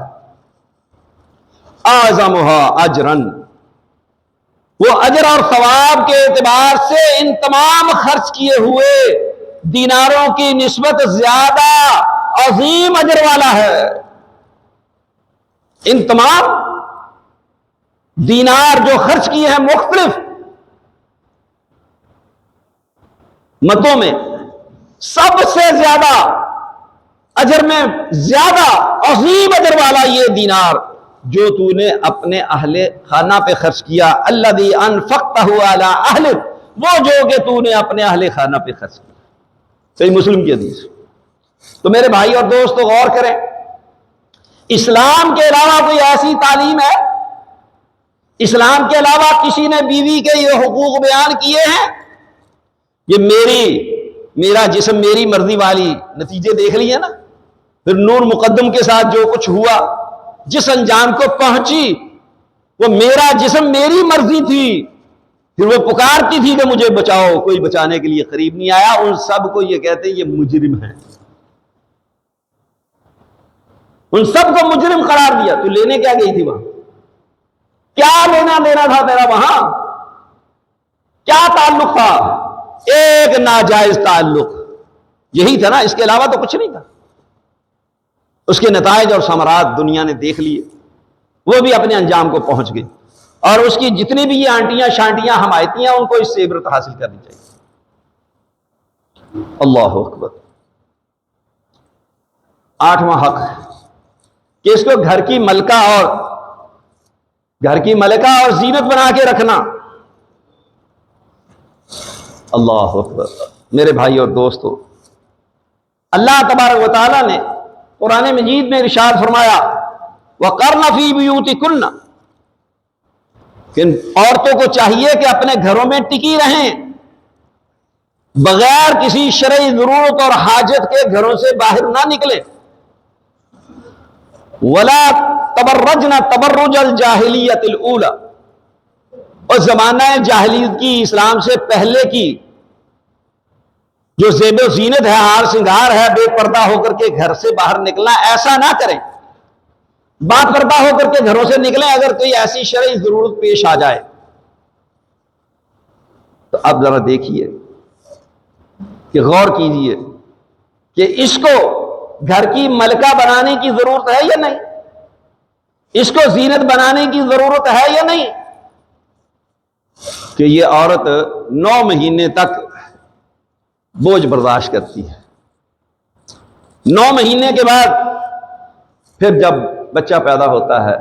أَعْظَمُهَا أَجْرًا، وہ اجر اور ثواب کے اعتبار سے ان تمام خرچ کیے ہوئے دیناروں کی نسبت زیادہ عظیم اجر والا ہے۔ ان تمام دینار جو خرچ کیے ہیں مختلف متوں میں، سب سے زیادہ اجر میں زیادہ عظیم اجر والا یہ دینار جو تو نے اپنے اہل خانہ پہ خرچ کیا، الذی انفقتہ علی اہلک، وہ جو کہ تو نے اپنے اہل خانہ پہ خرچ کیا۔ صحیح مسلم کی حدیث۔ تو میرے بھائی اور دوستو غور کریں، اسلام کے علاوہ کوئی ایسی تعلیم ہے، اسلام کے علاوہ کسی نے بیوی کے یہ حقوق بیان کیے ہیں؟ یہ میرا جسم میری مرضی والی نتیجے دیکھ لیے نا، پھر نور مقدم کے ساتھ جو کچھ ہوا، جس انجام کو پہنچی، وہ میرا جسم میری مرضی تھی، پھر وہ پکارتی تھی کہ مجھے بچاؤ، کوئی بچانے کے لیے قریب نہیں آیا۔ ان سب کو یہ کہتے ہیں یہ مجرم ہیں، ان سب کو مجرم قرار دیا۔ تو لینے کیا گئی تھی وہاں؟ کیا لینا دینا تھا تیرا وہاں؟ کیا تعلق تھا؟ ایک ناجائز تعلق یہی تھا نا، اس کے علاوہ تو کچھ نہیں تھا۔ اس کے نتائج اور ثمرات دنیا نے دیکھ لیے، وہ بھی اپنے انجام کو پہنچ گئی، اور اس کی جتنی بھی یہ آنٹیاں شانٹیاں حمایتیاں، ان کو اس سے عبرت حاصل کرنی چاہیے۔ اللہ اکبر۔ آٹھواں حق کہ اس کو گھر کی ملکہ اور زینت بنا کے رکھنا۔ اللہ اکبر۔ میرے بھائی اور دوستو، اللہ تبارک و تعالیٰ نے قرآن مجید میں ارشاد فرمایا، وَقَرْنَ فِي بُيُوتِكُنَّ، کہ عورتوں کو چاہیے کہ اپنے گھروں میں ٹکی رہیں، بغیر کسی شرعی ضرورت اور حاجت کے گھروں سے باہر نہ نکلیں۔ وَلَا تَبَرَّجْنَ تَبَرُّجَ الْجَاهِلِيَّةِ الْأُولَى، اور زمانہ جاہلیت کی، اسلام سے پہلے کی جو زیب و زینت ہے، ہار سنگار ہے، بے پردہ ہو کر کے گھر سے باہر نکلنا، ایسا نہ کریں۔ با پردہ ہو کر کے گھروں سے نکلیں اگر کوئی ایسی شرعی ضرورت پیش آ جائے۔ تو اب ذرا دیکھیے کہ غور کیجئے کہ اس کو گھر کی ملکہ بنانے کی ضرورت ہے یا نہیں، اس کو زینت بنانے کی ضرورت ہے یا نہیں، کہ یہ عورت 9 مہینے تک بوجھ برداشت کرتی ہے۔ 9 مہینے کے بعد پھر جب بچہ پیدا ہوتا ہے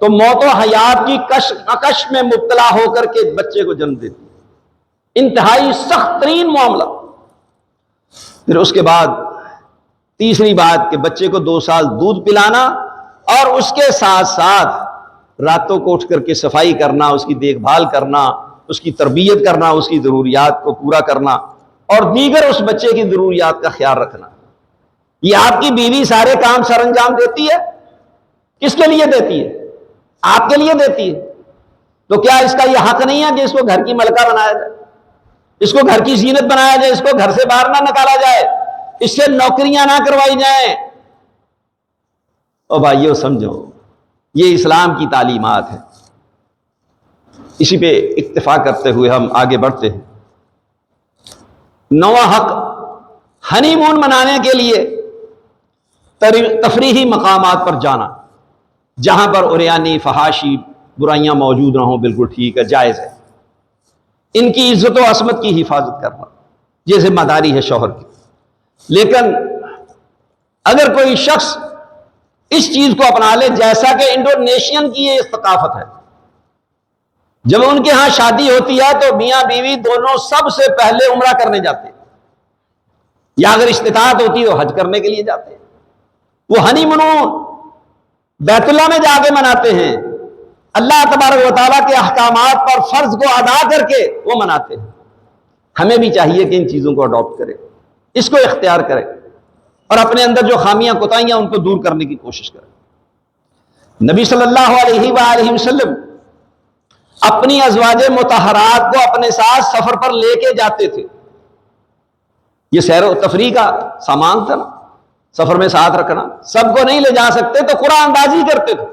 تو موت و حیات کی کشمکش میں مبتلا ہو کر کے بچے کو جنم دیتی ہے، انتہائی سخت ترین معاملہ۔ پھر اس کے بعد تیسری بات کہ بچے کو 2 سال دودھ پلانا، اور اس کے ساتھ ساتھ راتوں کو اٹھ کر کے صفائی کرنا، اس کی دیکھ بھال کرنا، اس کی تربیت کرنا، اس کی ضروریات کو پورا کرنا، اور دیگر اس بچے کی ضروریات کا خیال رکھنا۔ یہ آپ کی بیوی سارے کام سر انجام دیتی ہے، کس کے لیے دیتی ہے؟ آپ کے لیے دیتی ہے۔ تو کیا اس کا یہ حق نہیں ہے کہ اس کو گھر کی ملکہ بنایا جائے، اس کو گھر کی زینت بنایا جائے، اس کو گھر سے باہر نہ نکالا جائے، اس سے نوکریاں نہ کروائی جائیں؟ اور بھائیو سمجھو، یہ اسلام کی تعلیمات ہے۔ اسی پہ اکتفا کرتے ہوئے ہم آگے بڑھتے ہیں۔ 9واں حق، ہنی مون منانے کے لیے تفریحی مقامات پر جانا، جہاں پر عریانی، فحاشی، برائیاں موجود نہ ہوں، بالکل ٹھیک ہے، جائز ہے۔ ان کی عزت و عصمت کی حفاظت کرنا یہ ذمہ داری ہے شوہر کی۔ لیکن اگر کوئی شخص اس چیز کو اپنا لے، جیسا کہ انڈونیشین کی یہ ثقافت ہے، جب ان کے ہاں شادی ہوتی ہے تو میاں بیوی دونوں سب سے پہلے عمرہ کرنے جاتے ہیں، یا اگر استطاعت ہوتی ہے تو حج کرنے کے لیے جاتے ہیں۔ وہ ہنی مونون بیت اللہ میں جا کے مناتے ہیں، اللہ تبارک و تعالیٰ کے احکامات پر فرض کو ادا کر کے وہ مناتے ہیں۔ ہمیں بھی چاہیے کہ ان چیزوں کو اڈاپٹ کریں، اس کو اختیار کریں، اور اپنے اندر جو خامیاں کوتاہیاں ان کو دور کرنے کی کوشش کریں۔ نبی صلی اللہ علیہ وآلہ وسلم اپنی ازواج مطہرات کو اپنے ساتھ سفر پر لے کے جاتے تھے۔ یہ سیر و تفریح کا سامان تھا نا، سفر میں ساتھ رکھنا، سب کو نہیں لے جا سکتے تو قرآن اندازی کرتے تھے،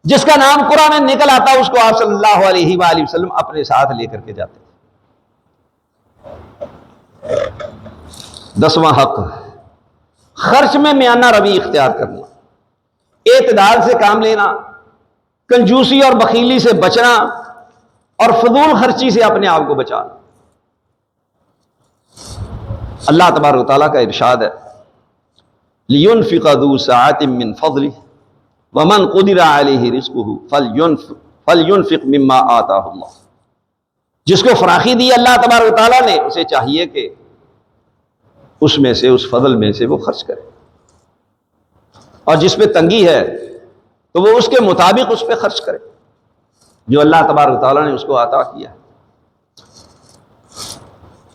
جس کا نام قرآن میں نکل آتا اس کو آپ صلی اللہ علیہ وآلہ وسلم اپنے ساتھ لے کر کے جاتے تھے۔ 10واں حق، خرچ میں میانہ روی اختیار کرنا، اعتدال سے کام لینا، کنجوسی اور بخیلی سے بچنا، اور فضول خرچی سے اپنے آپ کو بچانا۔ اللہ تبارک و تعالیٰ کا ارشاد ہے، لِيُنْفِقَ ذُو سَعَةٍ مِّن فَضْلِهِ وَمَنْ قُدِرَ عَلَيْهِ رِزْقُهُ فَلْيُنْفِقْ مِمَّا آتَاهُ اللَّهُ۔ جس کو فراخی دی اللہ تبارک و تعالیٰ نے، اسے چاہیے کہ اس میں سے، اس فضل میں سے وہ خرچ کرے، اور جس پہ تنگی ہے تو وہ اس کے مطابق اس پہ خرچ کرے جو اللہ تبارک و تعالیٰ نے اس کو عطا کیا ہے۔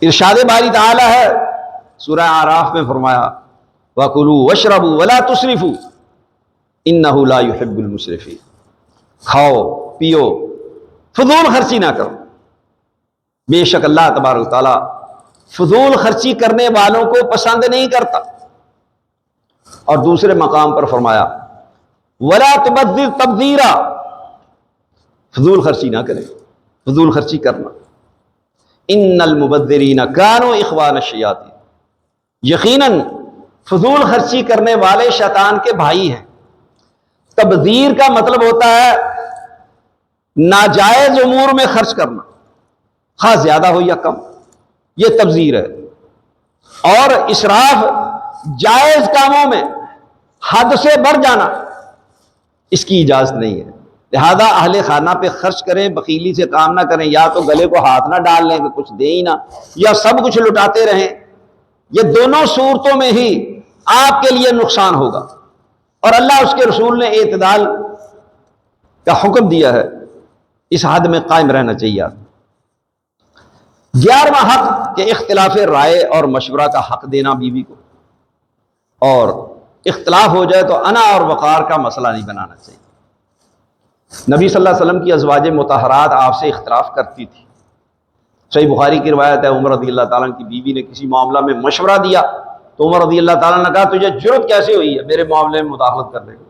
ارشاد باری تعالیٰ ہے سورہ اعراف میں فرمایا، وَكُلُوا وَاشْرَبُوا وَلَا تُسْرِفُوا إِنَّهُ لَا يُحِبُّ الْمُسْرِفِينَ۔ کھاؤ پیو، فضول خرچی نہ کرو، بے شک اللہ تبارک و تعالیٰ فضول خرچی کرنے والوں کو پسند نہیں کرتا۔ اور دوسرے مقام پر فرمایا، وَلَا تُبَذِّرْ تَبْذِيرًا، فضول خرچی نہ کریں، فضول خرچی کرنا۔ إِنَّ الْمُبَذِّرِينَ كَانُوا إِخْوَانَ الشَّيَاطِينِ، یقیناً فضول خرچی کرنے والے شیطان کے بھائی ہیں۔ تبذیر کا مطلب ہوتا ہے ناجائز امور میں خرچ کرنا، خواہ زیادہ ہو یا کم، یہ تبذیر ہے۔ اور اسراف جائز کاموں میں حد سے بڑھ جانا، اس کی اجازت نہیں ہے۔ لہذا اہل خانہ پہ خرچ کریں، بخیلی سے کام نہ کریں، یا تو گلے کو ہاتھ نہ ڈال لیں کہ کچھ دیں ہی نہ، یا سب کچھ لٹاتے رہیں۔ یہ دونوں صورتوں میں ہی آپ کے لیے نقصان ہوگا۔ اور اللہ اس کے رسول نے اعتدال کا حکم دیا ہے، اس حد میں قائم رہنا چاہیے۔ 11واں حق کہ اختلاف رائے اور مشورہ کا حق دینا بیوی کو، اور اختلاف ہو جائے تو انا اور وقار کا مسئلہ نہیں بنانا چاہیے۔ نبی صلی اللہ علیہ وسلم کی ازواج مطہرات آپ سے اختلاف کرتی تھی۔ صحیح بخاری کی روایت ہے، عمر رضی اللہ تعالیٰ عنہ کی بیوی نے کسی معاملہ میں مشورہ دیا تو عمر رضی اللہ تعالیٰ نے کہا تجھے جرأت کیسے ہوئی ہے میرے معاملے میں مداخلت کرنے کی؟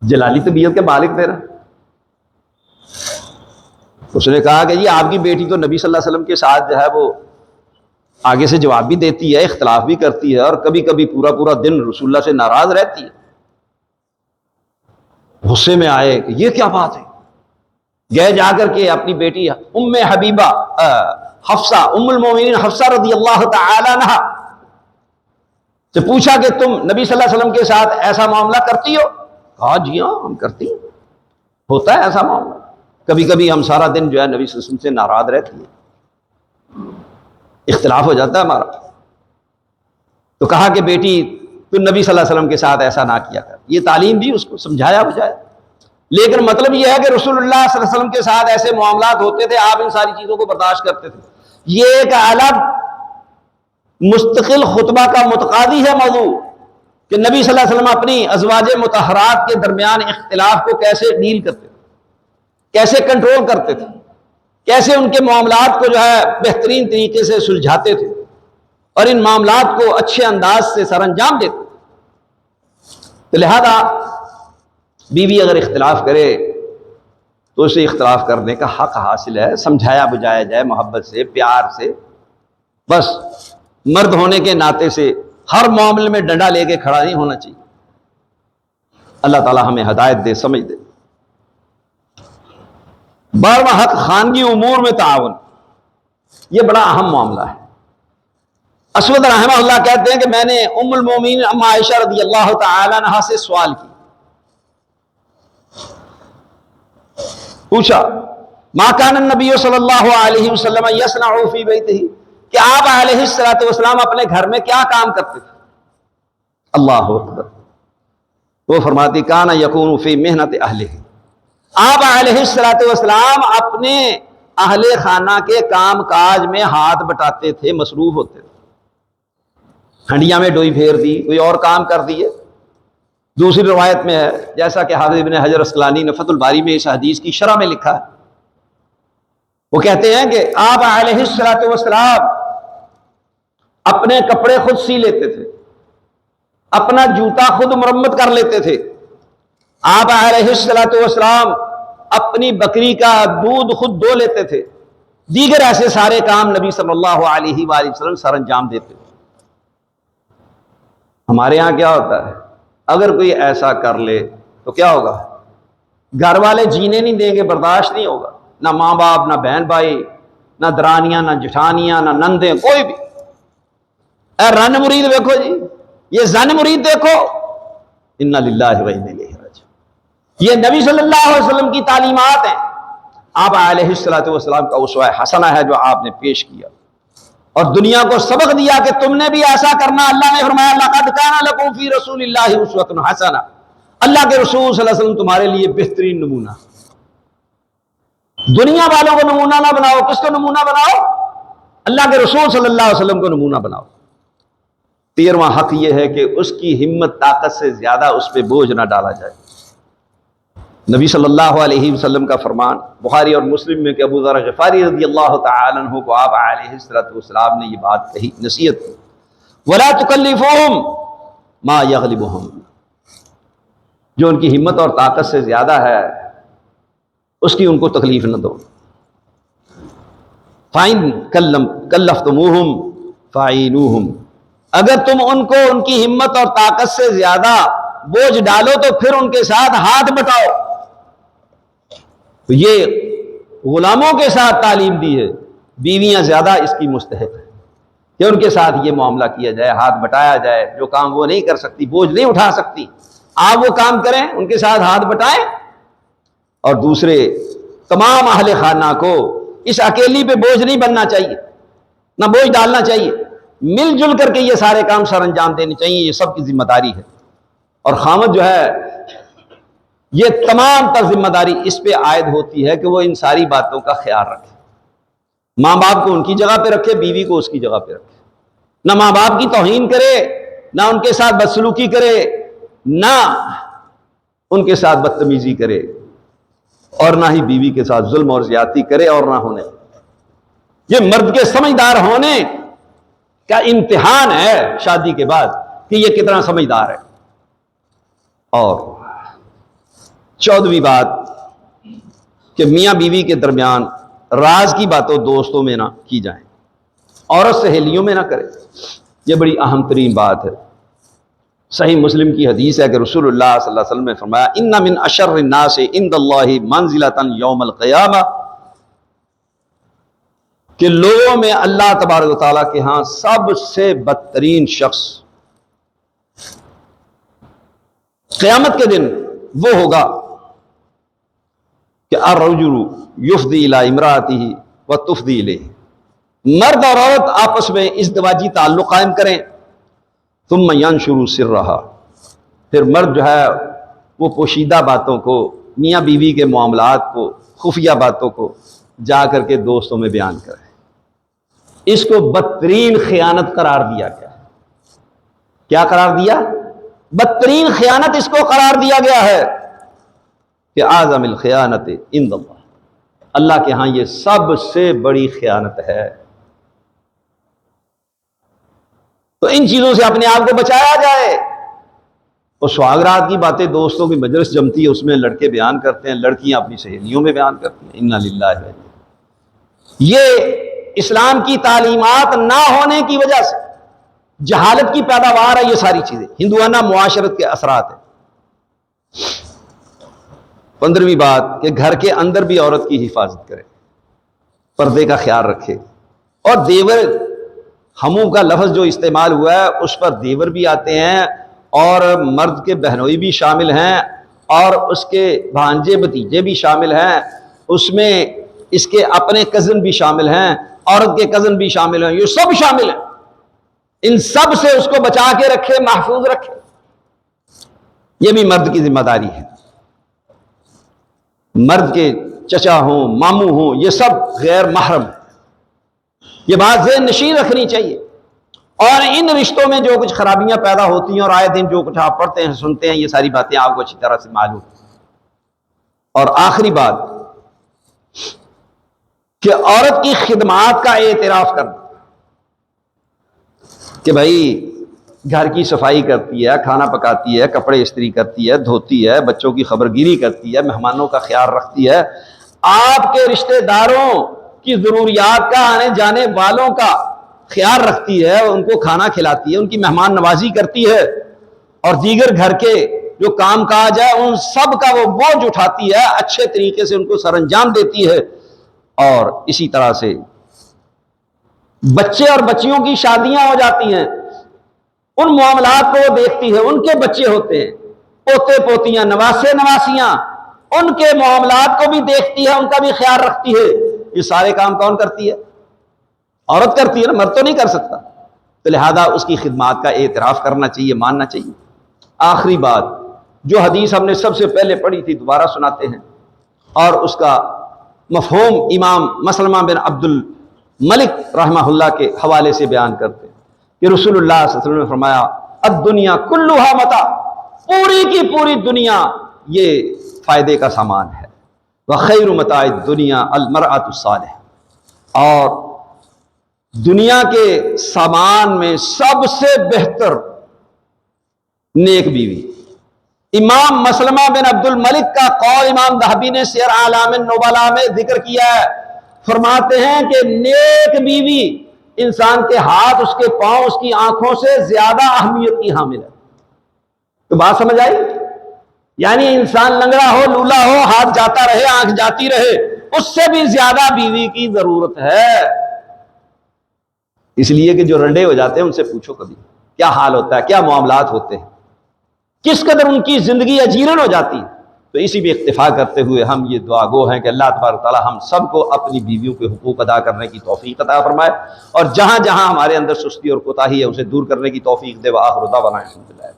جلالی طبیعت کے مالک تیرا۔ اس نے کہا کہ جی آپ کی بیٹی تو نبی صلی اللہ علیہ وسلم کے ساتھ جو ہے وہ آگے سے جواب بھی دیتی ہے، اختلاف بھی کرتی ہے، اور کبھی کبھی پورا پورا دن رسول اللہ سے ناراض رہتی ہے۔ غصے میں آئے کہ یہ کیا بات ہے، گئے جا کر کے اپنی بیٹی ام حبیبہ حفصہ ام المومنین حفصہ رضی اللہ تعالی عنہا سے پوچھا کہ تم نبی صلی اللہ علیہ وسلم کے ساتھ ایسا معاملہ کرتی ہو؟ کہا جی ہاں ہم کرتی ہیں، ہوتا ہے ایسا معاملہ، کبھی کبھی ہم سارا دن جو ہے نبی صلی اللہ علیہ وسلم سے ناراض رہتی ہے، اختلاف ہو جاتا ہے ہمارا۔ تو کہا کہ بیٹی تو نبی صلی اللہ علیہ وسلم کے ساتھ ایسا نہ کیا کر، یہ تعلیم بھی اس کو سمجھایا بجایا۔ لیکن مطلب یہ ہے کہ رسول اللہ صلی اللہ علیہ وسلم کے ساتھ ایسے معاملات ہوتے تھے، آپ ان ساری چیزوں کو برداشت کرتے تھے، یہ ایک الگ مستقل خطبہ کا متقاضی ہے موضوع کہ نبی صلی اللہ علیہ وسلم اپنی ازواج مطہرات کے درمیان اختلاف کو کیسے ڈیل کرتے تھے، کیسے کنٹرول کرتے تھے، کیسے ان کے معاملات کو جو ہے بہترین طریقے سے سلجھاتے تھے اور ان معاملات کو اچھے انداز سے سر انجام دیتے۔ تو لہذا بیوی اگر اختلاف کرے تو اسے اختلاف کرنے کا حق حاصل ہے، سمجھایا بجایا جائے محبت سے، پیار سے، بس مرد ہونے کے ناطے سے ہر معاملے میں ڈنڈا لے کے کھڑا نہیں ہونا چاہیے۔ اللہ تعالی ہمیں ہدایت دے، سمجھ دے۔ 12واں حق خانگی امور میں تعاون، یہ بڑا اہم معاملہ ہے۔ اسود رحمہ اللہ کہتے ہیں کہ میں نے ام المومنین ام عائشہ رضی اللہ تعالی عنہا سے سوال کی، پوچھا ما کان النبی صلی اللہ علیہ وسلم یصنع فی بیتہ، کہ آپ علیہ الصلوۃ والسلام اپنے گھر میں کیا کام کرتے تھے؟ اللہ اکبر۔ وہ فرماتی کان یکون فی محنت اہلہ، آپ علیہ الصلوۃ والسلام اپنے اہل خانہ کے کام کاج میں ہاتھ بٹاتے تھے، مصروف ہوتے تھے، ہنڈیاں میں ڈوئی پھیر دی، کوئی اور کام کر دیے۔ دوسری روایت میں ہے، جیسا کہ حافظ ابن حجر اسقلانی نے فتح الباری میں اس حدیث کی شرح میں لکھا ہے، وہ کہتے ہیں کہ آپ علیہ الصلوۃ والسلام اپنے کپڑے خود سی لیتے تھے، اپنا جوتا خود مرمت کر لیتے تھے، آپ علیہ الصلوۃ والسلام اپنی بکری کا دودھ خود دو لیتے تھے، دیگر ایسے سارے کام نبی صلی اللہ علیہ وآلہ وسلم سر انجام دیتے تھے۔ ہمارے ہاں کیا ہوتا ہے، اگر کوئی ایسا کر لے تو کیا ہوگا، گھر والے جینے نہیں دیں گے، برداشت نہیں ہوگا، نہ ماں باپ، نہ بہن بھائی، نہ درانیاں، نہ جٹھانیاں، نہ نندیں، کوئی بھی۔ اے رن مرید دیکھو جی، یہ زن مرید دیکھو، انا للہ و انا الیہ راجعون، یہ نبی صلی اللہ علیہ وسلم کی تعلیمات ہیں۔ آپ علیہ الصلوۃ والسلام کا اسوہ حسنہ ہے جو آپ نے پیش کیا اور دنیا کو سبق دیا کہ تم نے بھی ایسا کرنا۔ اللہ نے فرمایا لقد کان لکم فی رسول اللہ اسوۃ حسنہ، اللہ کے رسول صلی اللہ علیہ وسلم تمہارے لیے بہترین نمونہ۔ دنیا والوں کو نمونہ نہ بناؤ، کس کو نمونہ بناؤ؟ اللہ کے رسول صلی اللہ علیہ وسلم کو نمونہ بناؤ۔ 13واں حق یہ ہے کہ اس کی ہمت طاقت سے زیادہ اس پہ بوجھ نہ ڈالا جائے۔ نبی صلی اللہ علیہ وسلم کا فرمان بخاری اور مسلم میں کہ ابو ذر غفاری رضی اللہ تعالی عنہ کو آپ علیہ الصلوۃ والسلام نے یہ بات کہی، نصیحت کی، ولا تکلفوہم ما یغلبہم، جو ان کی ہمت اور طاقت سے زیادہ ہے اس کی ان کو تکلیف نہ دو۔ فَإِن کلفتموہم فَعِینوہم، اگر تم ان کو ان کی ہمت اور طاقت سے زیادہ بوجھ ڈالو تو پھر ان کے ساتھ ہاتھ بٹاؤ۔ تو یہ غلاموں کے ساتھ تعلیم دی ہے، بیویاں زیادہ اس کی مستحق ہیں کہ ان کے ساتھ یہ معاملہ کیا جائے، ہاتھ بٹایا جائے، جو کام وہ نہیں کر سکتی، بوجھ نہیں اٹھا سکتی، آپ وہ کام کریں، ان کے ساتھ ہاتھ بٹائیں۔ اور دوسرے تمام اہل خانہ کو اس اکیلی پہ بوجھ نہیں بننا چاہیے، نہ بوجھ ڈالنا چاہیے، مل جل کر کے یہ سارے کام سر انجام دینے چاہیے، یہ سب کی ذمہ داری ہے۔ اور خامد جو ہے یہ تمام تر ذمہ داری اس پہ عائد ہوتی ہے کہ وہ ان ساری باتوں کا خیال رکھے، ماں باپ کو ان کی جگہ پہ رکھے، بیوی کو اس کی جگہ پہ رکھے، نہ ماں باپ کی توہین کرے، نہ ان کے ساتھ بدسلوکی کرے، نہ ان کے ساتھ بدتمیزی کرے، اور نہ ہی بیوی کے ساتھ ظلم اور زیادتی کرے، اور نہ ہونے۔ یہ مرد کے سمجھدار ہونے کا امتحان ہے شادی کے بعد کہ یہ کتنا سمجھدار ہے۔ اور 14ویں بات کہ میاں بیوی کے درمیان راز کی باتوں دوستوں میں نہ کی جائیں، عورت سہیلیوں میں نہ کرے، یہ بڑی اہم ترین بات ہے۔ صحیح مسلم کی حدیث ہے کہ رسول اللہ صلی اللہ علیہ وسلم نے فرمایا ان من اشر الناس عند اللہ منزلۃ یوم القیامہ، کہ لوگوں میں اللہ تبارک و تعالیٰ کے ہاں سب سے بدترین شخص قیامت کے دن وہ ہوگا کہ الرجل یفضی الی امرأتہ وتفضی الیہ، مرد اور عورت آپس میں ازدواجی تعلق قائم کریں، ثم ینشر سرہا، پھر مرد جو ہے وہ پوشیدہ باتوں کو، میاں بیوی کے معاملات کو، خفیہ باتوں کو جا کر کے دوستوں میں بیان کرے۔ اس کو بدترین خیانت قرار دیا گیا ہے۔ کیا قرار دیا؟ بدترین خیانت اس کو قرار دیا گیا ہے کہ اعظم الخیانت عند اللہ، اللہ کے ہاں یہ سب سے بڑی خیانت ہے۔ تو ان چیزوں سے اپنے آپ کو بچایا جائے۔ اور سہاگرات کی باتیں دوستوں کی مجلس جمتی ہے، اس میں لڑکے بیان کرتے ہیں، لڑکیاں اپنی سہیلیوں میں بیان کرتی ہیں، انا للہ ہے۔ یہ اسلام کی تعلیمات نہ ہونے کی وجہ سے جہالت کی پیداوار ہے، یہ ساری چیزیں ہندوانہ معاشرت کے اثرات ہیں۔ 15ویں بات کہ گھر کے اندر بھی عورت کی حفاظت کرے، پردے کا خیال رکھے۔ اور دیور، ہموں کا لفظ جو استعمال ہوا ہے اس پر دیور بھی آتے ہیں، اور مرد کے بہنوئی بھی شامل ہیں، اور اس کے بھانجے بھتیجے بھی شامل ہیں، اس میں اس کے اپنے کزن بھی شامل ہیں، عورت کے کزن بھی شامل ہیں، یہ سب شامل ہیں۔ ان سب سے اس کو بچا کے رکھے، محفوظ رکھے، یہ بھی مرد کی ذمہ داری ہے۔ مرد کے چچا ہوں، ماموں ہوں، یہ سب غیر محرم، یہ بات ذہن نشین رکھنی چاہیے۔ اور ان رشتوں میں جو کچھ خرابیاں پیدا ہوتی ہیں، اور آئے دن جو کچھ آپ پڑھتے ہیں سنتے ہیں، یہ ساری باتیں آپ کو اچھی طرح سے معلوم۔ اور آخری بات کہ عورت کی خدمات کا اعتراف کرنا، کہ بھائی گھر کی صفائی کرتی ہے، کھانا پکاتی ہے، کپڑے استری کرتی ہے، دھوتی ہے، بچوں کی خبرگیری کرتی ہے، مہمانوں کا خیال رکھتی ہے، آپ کے رشتہ داروں کی ضروریات کا، آنے جانے والوں کا خیال رکھتی ہے، ان کو کھانا کھلاتی ہے، ان کی مہمان نوازی کرتی ہے، اور دیگر گھر کے جو کام کاج ہے ان سب کا وہ بوجھ اٹھاتی ہے، اچھے طریقے سے ان کو سر انجام دیتی ہے۔ اور اسی طرح سے بچے اور بچیوں کی شادیاں ہو جاتی ہیں، ان معاملات کو وہ دیکھتی ہے، ان کے بچے ہوتے ہیں، پوتے پوتیاں، نواسے نواسیاں، ان کے معاملات کو بھی دیکھتی ہے، ان کا بھی خیال رکھتی ہے۔ یہ سارے کام کون کرتی ہے؟ عورت کرتی ہے نا، مرد تو نہیں کر سکتا۔ تو لہذا اس کی خدمات کا اعتراف کرنا چاہیے، ماننا چاہیے۔ آخری بات جو حدیث ہم نے سب سے پہلے پڑھی تھی دوبارہ سناتے ہیں، اور اس کا مفہوم امام مسلمہ بن عبد الملک رحمہ اللہ کے حوالے سے بیان کرتے ہیں کہ رسول اللہ صلی اللہ علیہ وسلم نے فرمایا الدنیا کلھا متاع، پوری کی پوری دنیا یہ فائدے کا سامان ہے، وخیر متاع الدنیا المرأۃ الصالحہ، اور دنیا کے سامان میں سب سے بہتر نیک بیوی۔ امام مسلمہ بن عبد الملک کا قول امام ذہبی نے سیر اعلام النبلاء میں ذکر کیا ہے، فرماتے ہیں کہ نیک بیوی انسان کے ہاتھ، اس کے پاؤں، اس کی آنکھوں سے زیادہ اہمیت کی حامل ہے۔ تو بات سمجھ آئی؟ یعنی انسان لنگڑا ہو، لولا ہو، ہاتھ جاتا رہے، آنکھ جاتی رہے، اس سے بھی زیادہ بیوی کی ضرورت ہے۔ اس لیے کہ جو رنڈے ہو جاتے ہیں ان سے پوچھو کبھی کیا حال ہوتا ہے، کیا معاملات ہوتے ہیں، کس قدر ان کی زندگی اجیرن ہو جاتی ہے۔ تو اسی بھی اکتفا کرتے ہوئے ہم یہ دعا گو ہیں کہ اللہ تبارک تعالی ہم سب کو اپنی بیویوں کے حقوق ادا کرنے کی توفیق عطا فرمائے، اور جہاں جہاں ہمارے اندر سستی اور کوتاہی ہے اسے دور کرنے کی توفیق دے۔ وآخر دعوانا الحمدللہ۔